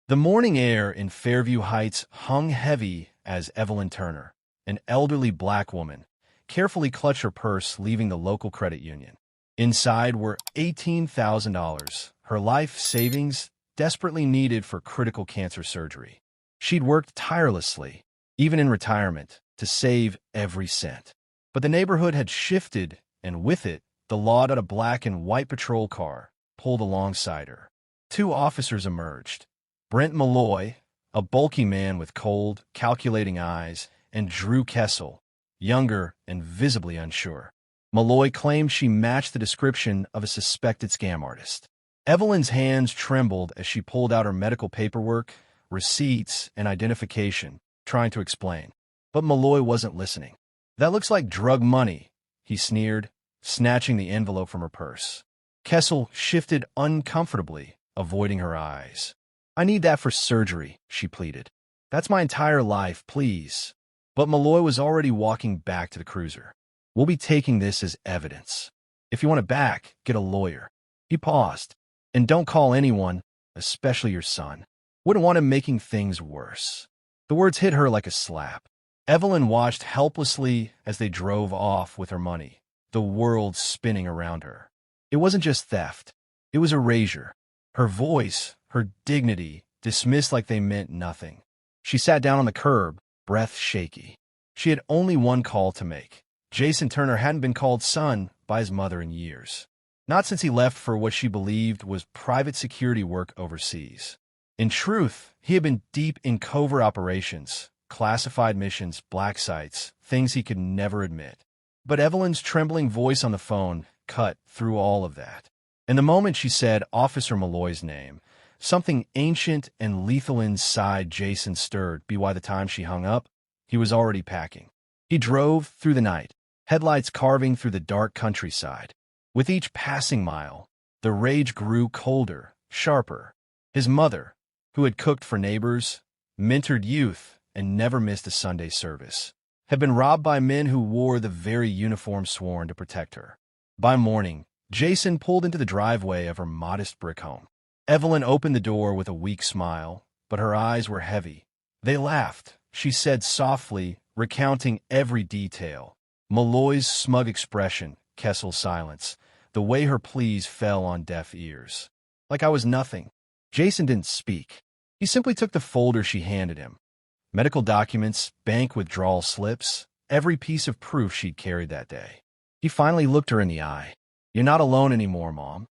The morning air in Fairview Heights hung heavy as Evelyn Turner, an elderly black woman, carefully clutched her purse leaving the local credit union. Inside were $18,000, her life savings desperately needed for critical cancer surgery. She'd worked tirelessly, even in retirement, to save every cent. But the neighborhood had shifted, and with it, the law that a black and white patrol car pulled alongside her. Two officers emerged. Brent Malloy, a bulky man with cold, calculating eyes, and Drew Kessel, younger and visibly unsure. Malloy claimed she matched the description of a suspected scam artist. Evelyn's hands trembled as she pulled out her medical paperwork, receipts, and identification, trying to explain. But Malloy wasn't listening. "That looks like drug money," he sneered, snatching the envelope from her purse. Kessel shifted uncomfortably, avoiding her eyes. "I need that for surgery," she pleaded. "That's my entire life, please." But Malloy was already walking back to the cruiser. "We'll be taking this as evidence. If you want it back, get a lawyer." He paused. "And don't call anyone, especially your son. Wouldn't want him making things worse." The words hit her like a slap. Evelyn watched helplessly as they drove off with her money, the world spinning around her. It wasn't just theft. It was erasure. Her voice, her dignity, dismissed like they meant nothing. She sat down on the curb, breath shaky. She had only one call to make. Jason Turner hadn't been called son by his mother in years. Not since he left for what she believed was private security work overseas. In truth, he had been deep in covert operations, classified missions, black sites, things he could never admit. But Evelyn's trembling voice on the phone cut through all of that. And the moment she said Officer Malloy's name, something ancient and lethal inside Jason stirred. By the time she hung up, he was already packing. He drove through the night, headlights carving through the dark countryside. With each passing mile, the rage grew colder, sharper. His mother, who had cooked for neighbors, mentored youth, and never missed a Sunday service, had been robbed by men who wore the very uniform sworn to protect her. By morning, Jason pulled into the driveway of her modest brick home. Evelyn opened the door with a weak smile, but her eyes were heavy. "They laughed," she said softly, recounting every detail. Malloy's smug expression, Kessel's silence, the way her pleas fell on deaf ears. Like I was nothing. Jason didn't speak. He simply took the folder she handed him. Medical documents, bank withdrawal slips, every piece of proof she'd carried that day. He finally looked her in the eye. "You're not alone anymore, Mom."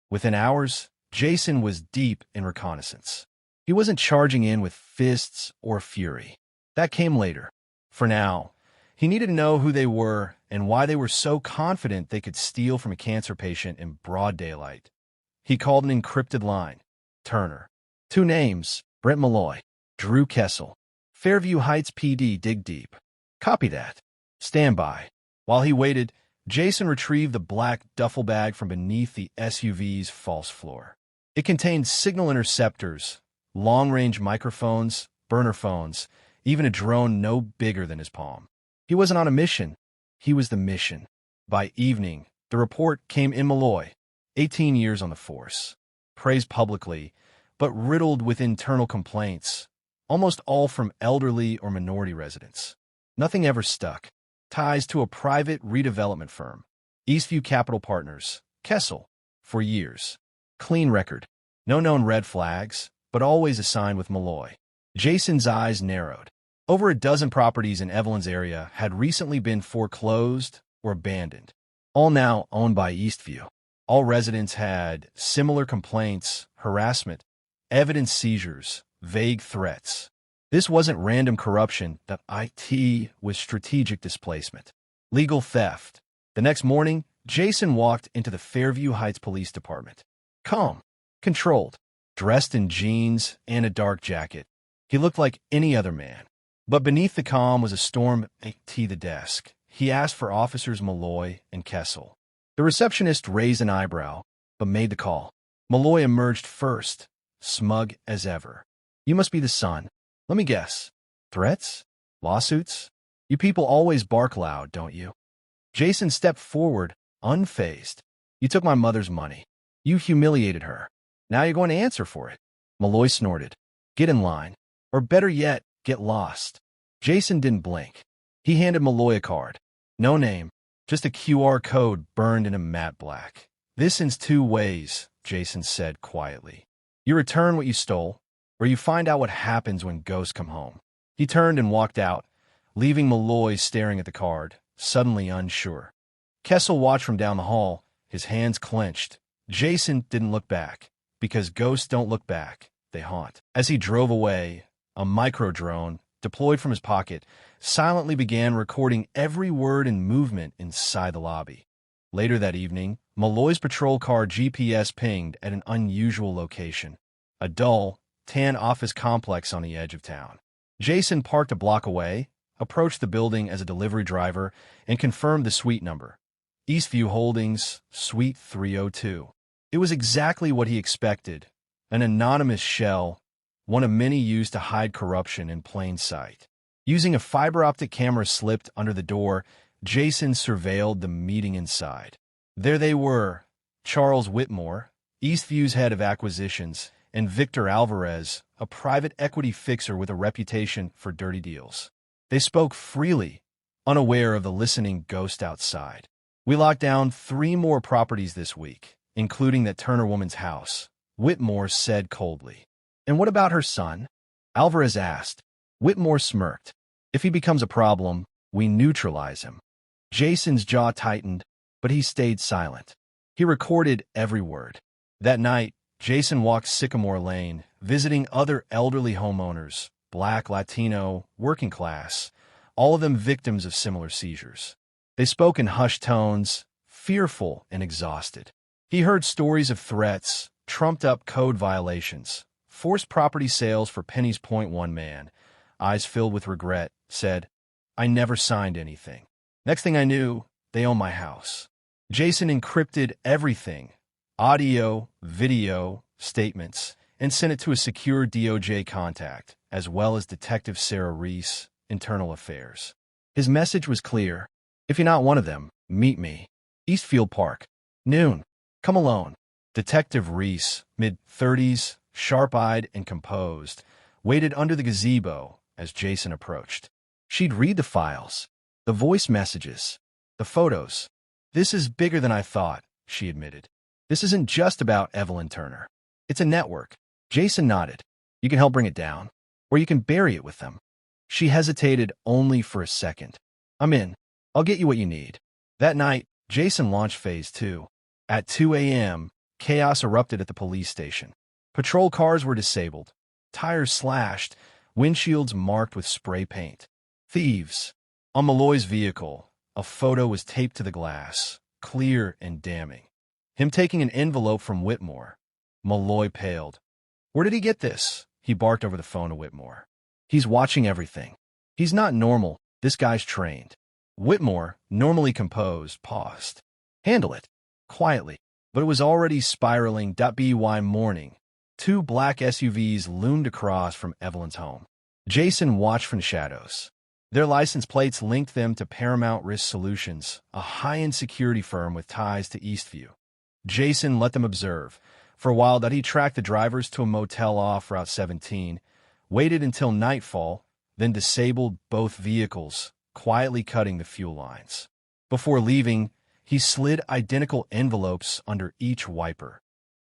Within hours, Jason was deep in reconnaissance. He wasn't charging in with fists or fury. That came later. For now, he needed to know who they were and why they were so confident they could steal from a cancer patient in broad daylight. He called an encrypted line. Turner. Two names, Brent Malloy, Drew Kessel. Fairview Heights PD, dig deep. Copy that. Stand by. While he waited, Jason retrieved the black duffel bag from beneath the SUV's false floor. It contained signal interceptors, long-range microphones, burner phones, even a drone no bigger than his palm. He wasn't on a mission. He was the mission. By evening, the report came in. Malloy, 18 years on the force. Praised publicly, but riddled with internal complaints, almost all from elderly or minority residents. Nothing ever stuck. Ties to a private redevelopment firm, Eastview Capital Partners, Kessel, for years. Clean record. No known red flags, but always assigned with Malloy. Jason's eyes narrowed. Over a dozen properties in Evelyn's area had recently been foreclosed or abandoned, all now owned by Eastview. All residents had similar complaints, harassment, evidence seizures, vague threats. This wasn't random corruption, that IT was strategic displacement. Legal theft. The next morning, Jason walked into the Fairview Heights Police Department. Calm, controlled, dressed in jeans and a dark jacket. He looked like any other man. But beneath the calm was a storm at the desk. He asked for officers Malloy and Kessel. The receptionist raised an eyebrow, but made the call. Malloy emerged first, smug as ever. "You must be the son. Let me guess. Threats? Lawsuits? You people always bark loud, don't you?" Jason stepped forward, unfazed. "You took my mother's money. You humiliated her. Now you're going to answer for it." Malloy snorted. Get in line. Or better yet, get lost. Jason didn't blink. He handed Malloy a card. No name, just a QR code burned in a matte black. This ends two ways, Jason said quietly. You return what you stole, or you find out what happens when ghosts come home. He turned and walked out, leaving Malloy staring at the card, suddenly unsure. Kessel watched from down the hall, his hands clenched. Jason didn't look back, because ghosts don't look back, they haunt. As he drove away, a micro-drone, deployed from his pocket, silently began recording every word and movement inside the lobby. Later that evening, Malloy's patrol car GPS pinged at an unusual location, a dull, tan office complex on the edge of town. Jason parked a block away, approached the building as a delivery driver, and confirmed the suite number. Eastview Holdings, Suite 302. It was exactly what he expected, an anonymous shell, one of many used to hide corruption in plain sight. Using a fiber-optic camera slipped under the door, Jason surveilled the meeting inside. There they were, Charles Whitmore, Eastview's head of acquisitions, and Victor Alvarez, a private equity fixer with a reputation for dirty deals. They spoke freely, unaware of the listening ghost outside. We locked down 3 more properties this week, including that Turner woman's house, Whitmore said coldly. And what about her son? Alvarez asked. Whitmore smirked. If he becomes a problem, we neutralize him. Jason's jaw tightened, but he stayed silent. He recorded every word. That night, Jason walked Sycamore Lane, visiting other elderly homeowners, Black, Latino, working class, all of them victims of similar seizures. They spoke in hushed tones, fearful and exhausted. He heard stories of threats, trumped-up code violations, forced property sales for pennies. One man, eyes filled with regret, said, "I never signed anything. Next thing I knew, they owned my house." Jason encrypted everything, audio, video, statements, and sent it to a secure DOJ contact, as well as Detective Sarah Reese, Internal Affairs. His message was clear. If you're not one of them, meet me. Eastfield Park. Noon. Come alone. Detective Reese, mid-30s, sharp-eyed and composed, waited under the gazebo as Jason approached. She'd read the files, the voice messages, the photos. "This is bigger than I thought," she admitted. "This isn't just about Evelyn Turner. It's a network." Jason nodded. "You can help bring it down, or you can bury it with them." She hesitated only for a second. "I'm in. I'll get you what you need." That night, Jason launched Phase 2. At 2 a.m., chaos erupted at the police station. Patrol cars were disabled, tires slashed, windshields marked with spray paint. Thieves. On Malloy's vehicle, a photo was taped to the glass, clear and damning. Him taking an envelope from Whitmore. Malloy paled. "Where did he get this?" He barked over the phone to Whitmore. "He's watching everything. He's not normal. This guy's trained." Whitmore, normally composed, paused. "Handle it." Quietly. But it was already spiraling. By morning, 2 black SUVs loomed across from Evelyn's home. Jason watched from the shadows. Their license plates linked them to Paramount Risk Solutions, a high-end security firm with ties to Eastview. Jason let them observe. For a while that he tracked the drivers to a motel off Route 17, waited until nightfall, then disabled both vehicles, quietly cutting the fuel lines. Before leaving, he slid identical envelopes under each wiper.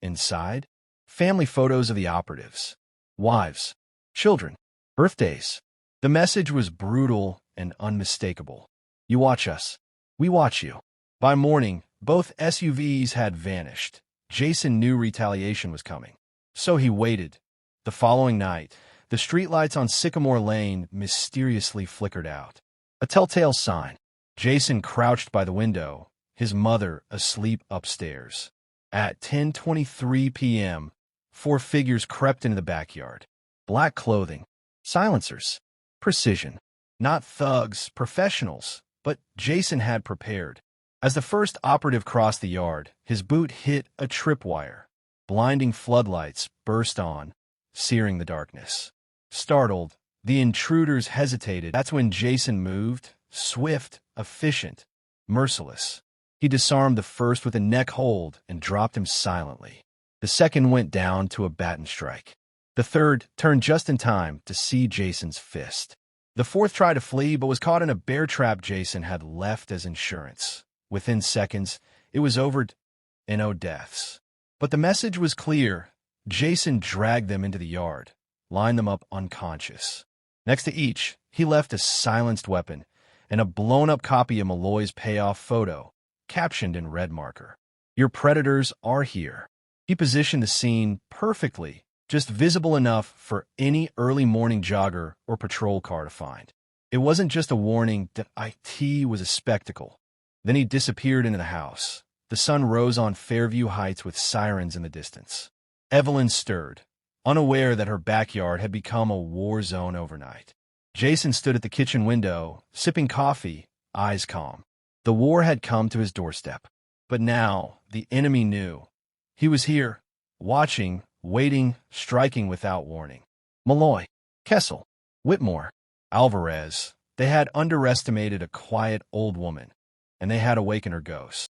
Inside, family photos of the operatives, wives, children, birthdays. The message was brutal and unmistakable. "You watch us. We watch you." By morning, both SUVs had vanished. Jason knew retaliation was coming. So he waited. The following night, the streetlights on Sycamore Lane mysteriously flickered out. A telltale sign. Jason crouched by the window, his mother asleep upstairs. At 10:23 p.m., 4 figures crept into the backyard. Black clothing, silencers, precision. Not thugs, professionals, but Jason had prepared. As the first operative crossed the yard, his boot hit a tripwire. Blinding floodlights burst on, searing the darkness. Startled, the intruders hesitated. That's when Jason moved, swift, efficient, merciless. He disarmed the first with a neck hold and dropped him silently. The second went down to a baton strike. The third turned just in time to see Jason's fist. The fourth tried to flee but was caught in a bear trap Jason had left as insurance. Within seconds, it was over and no deaths. But the message was clear. Jason dragged them into the yard, lined them up unconscious. Next to each, he left a silenced weapon and a blown-up copy of Malloy's payoff photo, captioned in red marker. "Your predators are here." He positioned the scene perfectly, just visible enough for any early morning jogger or patrol car to find. It wasn't just a warning that IT was a spectacle. Then he disappeared into the house. The sun rose on Fairview Heights with sirens in the distance. Evelyn stirred, unaware that her backyard had become a war zone overnight. Jason stood at the kitchen window, sipping coffee, eyes calm. The war had come to his doorstep. But now, the enemy knew. He was here, watching, waiting, striking without warning. Malloy, Kessel, Whitmore, Alvarez, they had underestimated a quiet old woman, and they had awakened her ghost.